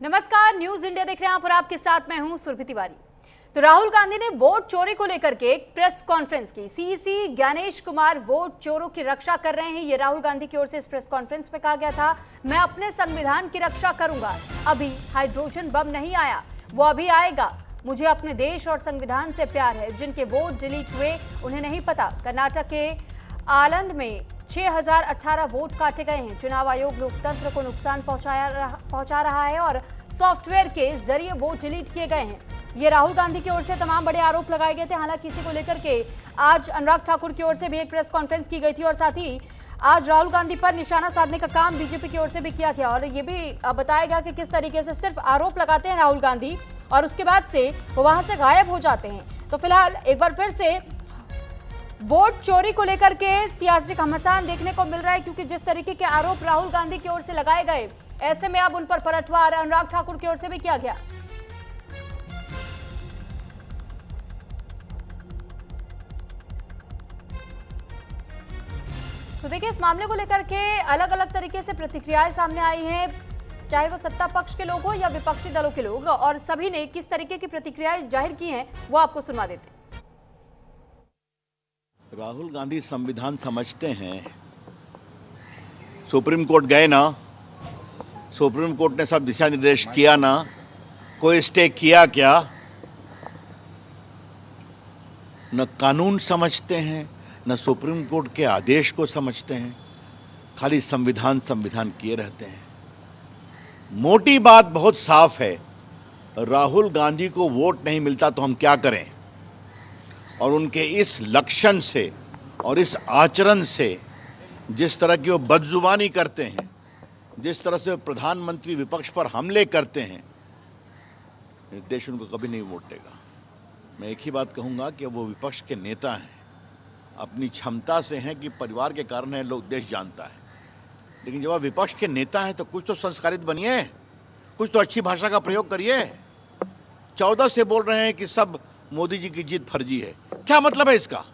नमस्कार, news India देख रहे हैं आप और आपके साथ मैं हूं सुरभि तिवारी। तो राहुल गांधी ने वोट चोरी को लेकर के एक प्रेस कॉन्फ्रेंस की। सीईसी ज्ञानेश कुमार वोट चोरों की रक्षा कर रहे हैं, ये राहुल गांधी की ओर से इस प्रेस कॉन्फ्रेंस में कहा गया था। मैं अपने संविधान की रक्षा करूंगा, अभी हाइड्रोजन बम नहीं आया, वो अभी आएगा। मुझे अपने देश और संविधान से प्यार है। जिनके वोट डिलीट हुए उन्हें नहीं पता। कर्नाटक के आलंद में 6018 वोट काटे गए हैं। चुनाव आयोग लोकतंत्र को नुकसान पहुंचा रहा है और सॉफ्टवेयर के जरिए वोट डिलीट किए गए हैं। ये राहुल गांधी की ओर से तमाम बड़े आरोप लगाए गए थे। हालांकि इसी को लेकर के आज अनुराग ठाकुर की ओर से भी एक प्रेस कॉन्फ्रेंस की गई थी और साथ ही आज राहुल गांधी पर निशाना साधने का काम बीजेपी की ओर से भी किया गया और ये भी बताया गया कि किस तरीके से सिर्फ आरोप लगाते हैं राहुल गांधी और उसके बाद से वो वहां से गायब हो जाते हैं। तो फिलहाल एक बार फिर से वोट चोरी को लेकर के सियासी घमासान देखने को मिल रहा है, क्योंकि जिस तरीके के आरोप राहुल गांधी की ओर से लगाए गए, ऐसे में अब उन पर पलटवार अनुराग ठाकुर की ओर से भी किया गया। तो देखिए, इस मामले को लेकर के अलग अलग तरीके से प्रतिक्रियाएं सामने आई हैं, चाहे वो सत्ता पक्ष के लोग हो या विपक्षी दलों के लोग, और सभी ने किस तरीके की प्रतिक्रियाएं जाहिर की हैं वो आपको सुनवा देते हैं। राहुल गांधी संविधान समझते हैं। सुप्रीम कोर्ट गए ना, सुप्रीम कोर्ट ने सब दिशा निर्देश किया ना, कोई स्टे किया क्या? न कानून समझते हैं, न सुप्रीम कोर्ट के आदेश को समझते हैं, खाली संविधान संविधान किए रहते हैं। मोटी बात बहुत साफ है, राहुल गांधी को वोट नहीं मिलता तो हम क्या करें? और उनके इस लक्षण से और इस आचरण से, जिस तरह की वो बदजुबानी करते हैं, जिस तरह से प्रधानमंत्री विपक्ष पर हमले करते हैं, देश उनको कभी नहीं वोट देगा। मैं एक ही बात कहूंगा कि वो विपक्ष के नेता हैं, अपनी क्षमता से हैं कि परिवार के कारण है, लोग देश जानता है, लेकिन जब आप विपक्ष के नेता हैं तो कुछ तो संस्कारित बनिए, कुछ तो अच्छी भाषा का प्रयोग करिए। 14 से बोल रहे हैं कि सब मोदी जी की जीत फर्जी है, क्या मतलब है इसका?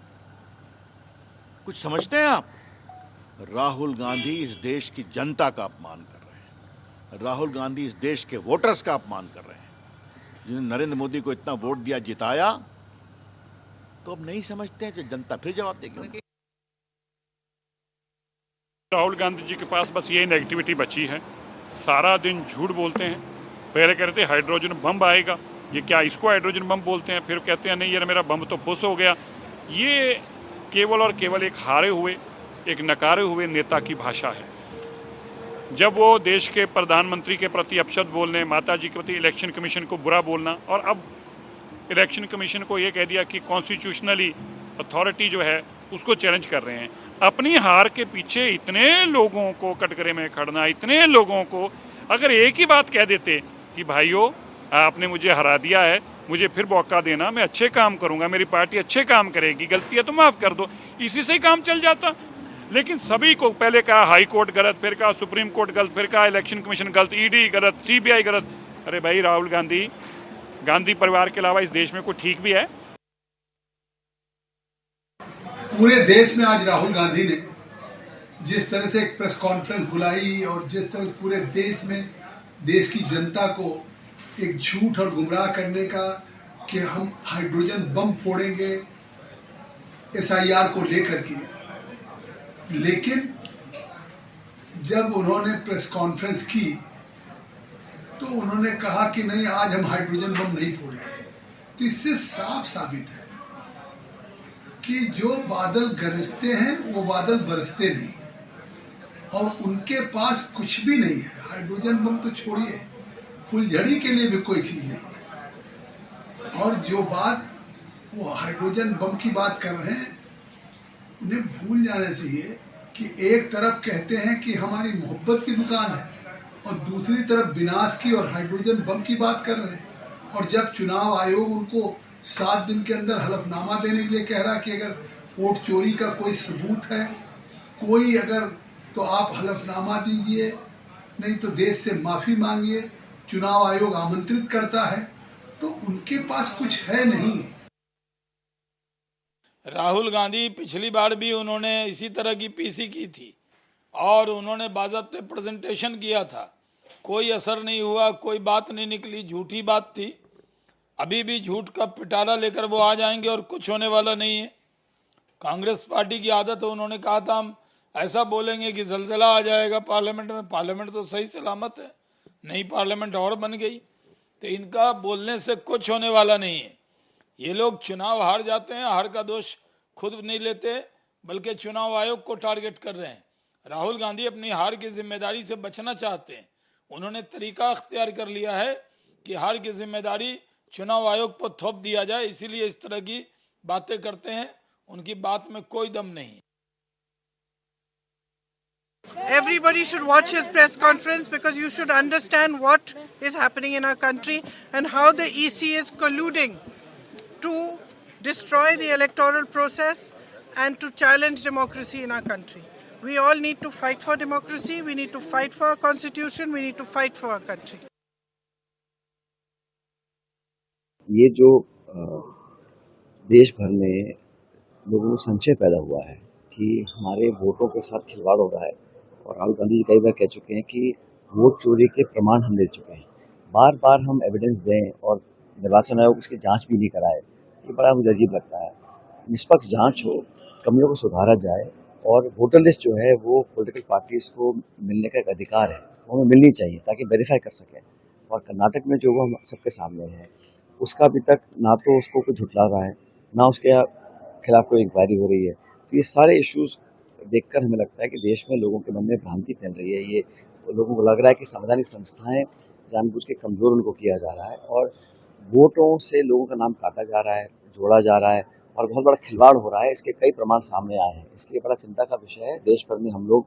कुछ समझते हैं आप? राहुल गांधी इस देश की जनता का अपमान कर रहे हैं। राहुल गांधी इस देश के वोटर्स का अपमान कर रहे हैं, जिन्होंने नरेंद्र मोदी को इतना वोट दिया, जिताया। तो अब नहीं समझते हैं तो जनता फिर जवाब देगी। राहुल गांधी जी के पास बस ये नेगेटिविटी बची है, सारा दिन झूठ बोलते हैं। पहले कहते हाइड्रोजन बम आएगा, ये क्या इसको हाइड्रोजन बम बोलते हैं? फिर कहते हैं नहीं यार मेरा बम तो फुस हो गया। ये केवल और केवल एक हारे हुए, एक नकारे हुए नेता की भाषा है। जब वो देश के प्रधानमंत्री के प्रति अपशब्द बोलने, माता जी के प्रति इलेक्शन कमीशन को बुरा बोलना, और अब इलेक्शन कमीशन को ये कह दिया कि कॉन्स्टिट्यूशनली अथॉरिटी जो है उसको चैलेंज कर रहे हैं। अपनी हार के पीछे इतने लोगों को कटघरे में खड़ना, इतने लोगों को अगर एक ही बात कह देते कि भाइयों आपने मुझे हरा दिया है, मुझे फिर मौका देना, मैं अच्छे काम करूंगा, मेरी पार्टी अच्छे काम करेगी, गलती है तो माफ़ कर दो, इसी से ही काम चल जाता। लेकिन सभी को पहले कहा हाई कोर्ट गलत, फिर कहा सुप्रीम कोर्ट गलत, फिर कहा इलेक्शन कमीशन गलत, ईडी गलत, सीबीआई गलत। अरे भाई राहुल गांधी, गांधी परिवार के अलावा इस देश में कोई ठीक भी है? पूरे देश में आज राहुल गांधी ने जिस तरह से एक प्रेस कॉन्फ्रेंस बुलाई और जिस तरह से पूरे देश में देश की जनता को एक झूठ और गुमराह करने का कि हम हाइड्रोजन बम फोड़ेंगे एसआईआर को लेकर के, लेकिन जब उन्होंने प्रेस कॉन्फ्रेंस की तो उन्होंने कहा कि नहीं आज हम हाइड्रोजन बम नहीं फोड़ेंगे। तो इससे साफ साबित है कि जो बादल गरजते हैं वो बादल बरसते नहीं, और उनके पास कुछ भी नहीं है। हाइड्रोजन बम तो छोड़िए, फुलझड़ी के लिए भी कोई चीज नहीं है। और जो बात वो हाइड्रोजन बम की बात कर रहे हैं, उन्हें भूल जाना चाहिए कि एक तरफ कहते हैं कि हमारी मोहब्बत की दुकान है और दूसरी तरफ विनाश की और हाइड्रोजन बम की बात कर रहे हैं। और जब चुनाव आयोग उनको 7 दिन के अंदर हलफनामा देने के लिए कह रहा कि अगर वोट चोरी का कोई सबूत है, कोई अगर, तो आप हलफनामा दीजिए, नहीं तो देश से माफी मांगिए। चुनाव आयोग आमंत्रित करता है तो उनके पास कुछ है नहीं। राहुल गांधी पिछली बार भी उन्होंने इसी तरह की पीसी की थी और उन्होंने बाज़ाब्ते प्रेजेंटेशन किया था कोई असर नहीं हुआ, कोई बात नहीं निकली, झूठी बात थी। अभी भी झूठ का पिटारा लेकर वो आ जाएंगे और कुछ होने वाला नहीं है। कांग्रेस पार्टी की आदत है, उन्होंने कहा था हम ऐसा बोलेंगे कि जलजला आ जाएगा पार्लियामेंट में। पार्लियामेंट तो सही सलामत है, नई पार्लियामेंट और बन गई। तो इनका बोलने से कुछ होने वाला नहीं है। ये लोग चुनाव हार जाते हैं, हार का दोष खुद नहीं लेते बल्कि चुनाव आयोग को टारगेट कर रहे हैं। राहुल गांधी अपनी हार की जिम्मेदारी से बचना चाहते हैं। उन्होंने तरीका अख्तियार कर लिया है कि हार की जिम्मेदारी चुनाव आयोग पर थोप दिया जाए, इसीलिए इस तरह की बातें करते हैं। उनकी बात में कोई दम नहीं। Everybody should watch his press conference because you should understand what is happening in our country and how the EC is colluding to destroy the electoral process and to challenge democracy in our country. We all need to fight for democracy, we need to fight for our constitution, we need to fight for our country. ये जो देश भर में लोगों में संशय पैदा हुआ है कि हमारे वोटों के साथ खिलवाड़ हो रहा है, और राहुल गांधी जी कई बार कह चुके हैं कि वोट चोरी के प्रमाण हम ले चुके हैं। बार बार हम एविडेंस दें और निर्वाचन आयोग उसकी जांच भी नहीं कराए, ये बड़ा मुझे अजीब लगता है। निष्पक्ष जांच हो, कमियों को सुधारा जाए, और वोटर लिस्ट जो है वो पॉलिटिकल पार्टीज़ को मिलने का एक अधिकार है, वो हमें मिलनी चाहिए ताकि वेरीफाई कर सकें। और कर्नाटक में जो वो हम सबके सामने है, उसका अभी तक ना तो उसको कोई झुठला रहा है, ना उसके खिलाफ कोई इंक्वायरी हो रही है। तो ये सारे इश्यूज देखकर हमें लगता है कि देश में लोगों के मन में भ्रांति फैल रही है। ये लोगों को लग रहा है कि संवैधानिक संस्थाएं जानबूझ के कमज़ोर उनको किया जा रहा है, और वोटों से लोगों का नाम काटा जा रहा है, जोड़ा जा रहा है, और बहुत बड़ा खिलवाड़ हो रहा है। इसके कई प्रमाण सामने आए हैं, इसलिए बड़ा चिंता का विषय है। देश भर में हम लोग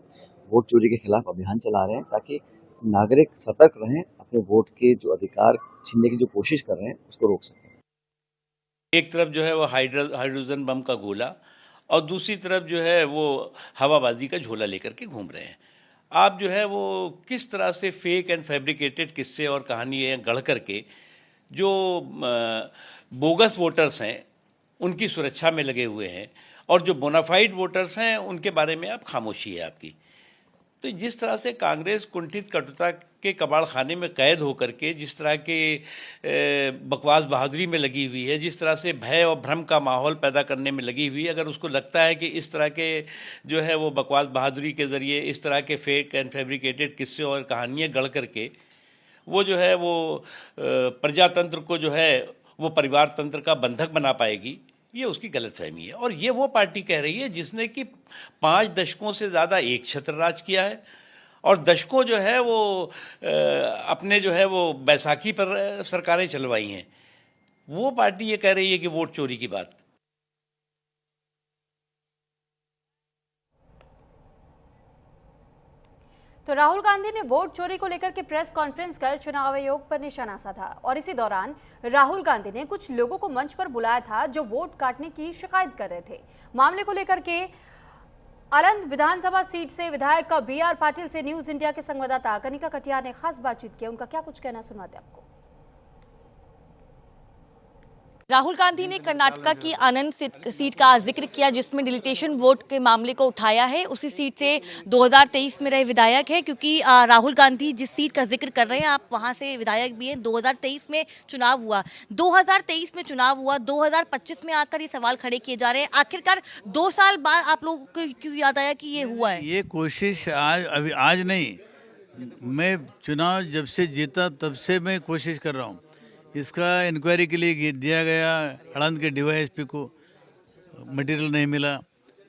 वोट चोरी के खिलाफ अभियान चला रहे हैं ताकि नागरिक सतर्क रहें, अपने वोट के जो अधिकार छीनने की जो कोशिश कर रहे हैं उसको रोक सकें। एक तरफ जो है वो हाइड्रोजन बम का गोला, और दूसरी तरफ जो है वो हवाबाजी का झोला लेकर के घूम रहे हैं। आप जो है वो किस तरह से फेक एंड फैब्रिकेटेड किस्से और कहानियाँ गढ़ करके जो बोगस वोटर्स हैं उनकी सुरक्षा में लगे हुए हैं, और जो बोनाफाइड वोटर्स हैं उनके बारे में आप खामोशी है आपकी। तो जिस तरह से कांग्रेस कुंठित कटुता के कबाड़ खाने में कैद होकर के जिस तरह के बकवास बहादुरी में लगी हुई है, जिस तरह से भय और भ्रम का माहौल पैदा करने में लगी हुई है, अगर उसको लगता है कि इस तरह के जो है वो बकवास बहादुरी के ज़रिए इस तरह के फेक एंड फैब्रिकेटेड किस्से और कहानियाँ गढ़ करके वो जो है वो प्रजातंत्र को जो है वो परिवार तंत्र का बंधक बना पाएगी, ये उसकी गलतफहमी है। और ये वो पार्टी कह रही है जिसने कि 5 दशकों से ज़्यादा एक छत्र राज किया है, और दशकों जो है वो अपने जो है वो बैसाखी पर सरकारें चलवाई हैं। वो पार्टी ये कह रही है कि वोट चोरी की बात। तो राहुल गांधी ने वोट चोरी को लेकर के प्रेस कॉन्फ्रेंस कर चुनाव आयोग पर निशाना साधा, और इसी दौरान राहुल गांधी ने कुछ लोगों को मंच पर बुलाया था जो वोट काटने की शिकायत कर रहे थे। मामले को लेकर के आनंद विधानसभा सीट से विधायक BR पाटिल से न्यूज इंडिया के संवाददाता कनिका कटियार ने खास बातचीत की। उनका क्या कुछ कहना सुनाते आपको। राहुल गांधी ने कर्नाटका की आनंद सीट का जिक्र किया जिसमें डिलीटेशन वोट के मामले को उठाया है। उसी सीट से 2023 में रहे विधायक है, क्योंकि राहुल गांधी जिस सीट का जिक्र कर रहे हैं आप वहां से विधायक भी हैं। 2023 में चुनाव हुआ, 2023 में चुनाव हुआ, 2025 में आकर ये सवाल खड़े किए जा रहे हैं। आखिरकार 2 साल बाद आप लोगों को क्यों याद आया कि ये हुआ है? ये कोशिश आज नहीं, मैं चुनाव जब से जीता तब से मैं कोशिश कर रहा हूँ। इसका इंक्वायरी के लिए दिया गया आनंद के DYSP को, मटेरियल नहीं मिला।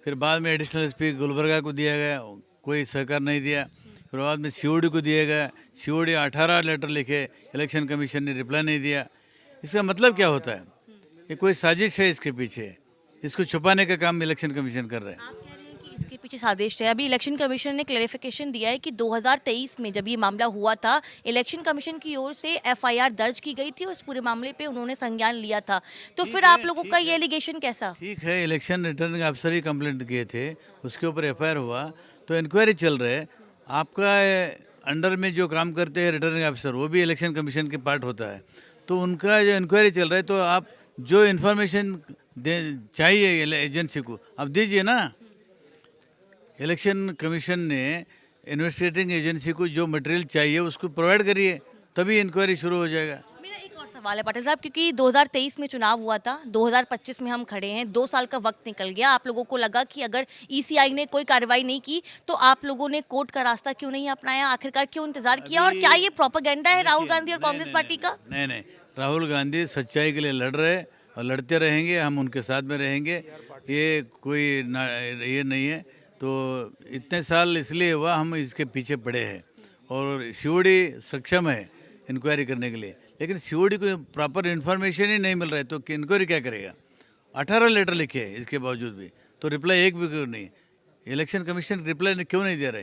फिर बाद में एडिशनल SP गुलबर्गा को दिया गया, कोई सहकार नहीं दिया। फिर बाद में COD को दिया गया, COD 18 लेटर लिखे, इलेक्शन कमीशन ने रिप्लाई नहीं दिया। इसका मतलब क्या होता है? ये कोई साजिश है इसके पीछे, इसको छुपाने का काम इलेक्शन कमीशन कर रहे हैं। आप कह रहे हैं कि इसके पीछे साजिश है। अभी इलेक्शन कमीशन ने क्लैरिफिकेशन दिया है कि 2023 में जब ये मामला हुआ था, इलेक्शन कमीशन की ओर से FIR दर्ज की गई थी, उस पूरे मामले पे उन्होंने संज्ञान लिया था। तो फिर आप लोगों का ये एलिगेशन कैसा? ठीक है, इलेक्शन रिटर्निंग अफसर ही कंप्लेंट किए थे, उसके ऊपर FIR हुआ, तो इंक्वायरी चल रहे है। आपका अंडर में जो काम करते हैं रिटर्निंग अफसर, वो भी इलेक्शन कमीशन के पार्ट होता है। तो उनका जो इंक्वायरी चल रहा है, तो आप जो इन्फॉर्मेशन चाहिए एजेंसी को आप दीजिए ना। इलेक्शन कमीशन ने इन्वेस्टिगेटिंग एजेंसी को जो मटेरियल चाहिए उसको प्रोवाइड करिए, तभी इंक्वायरी शुरू हो जाएगा। मेरा एक और सवाल है पाटिल साहब, क्योंकि 2023 में चुनाव हुआ था, 2025 में हम खड़े हैं, 2 साल का वक्त निकल गया। आप लोगों को लगा कि अगर ईसीआई ने कोई कार्रवाई नहीं की तो आप लोगों ने कोर्ट का रास्ता क्यों नहीं अपनाया? आखिरकार क्यों इंतजार किया? और क्या ये प्रोपेगेंडा है राहुल गांधी और कांग्रेस पार्टी का? नहीं, राहुल गांधी सच्चाई के लिए लड़ रहे और लड़ते रहेंगे, हम उनके साथ में रहेंगे। ये कोई ये नहीं है। तो इतने साल इसलिए हुआ, हम इसके पीछे पड़े हैं और सीओडी सक्षम है इंक्वायरी करने के लिए, लेकिन सीओडी को प्रॉपर इन्फॉर्मेशन ही नहीं मिल रहा है तो इंक्वायरी क्या करेगा? 18 लेटर लिखे हैं इसके बावजूद भी, तो रिप्लाई एक भी क्यों नहीं? इलेक्शन कमीशन रिप्लाई क्यों नहीं दे रहे?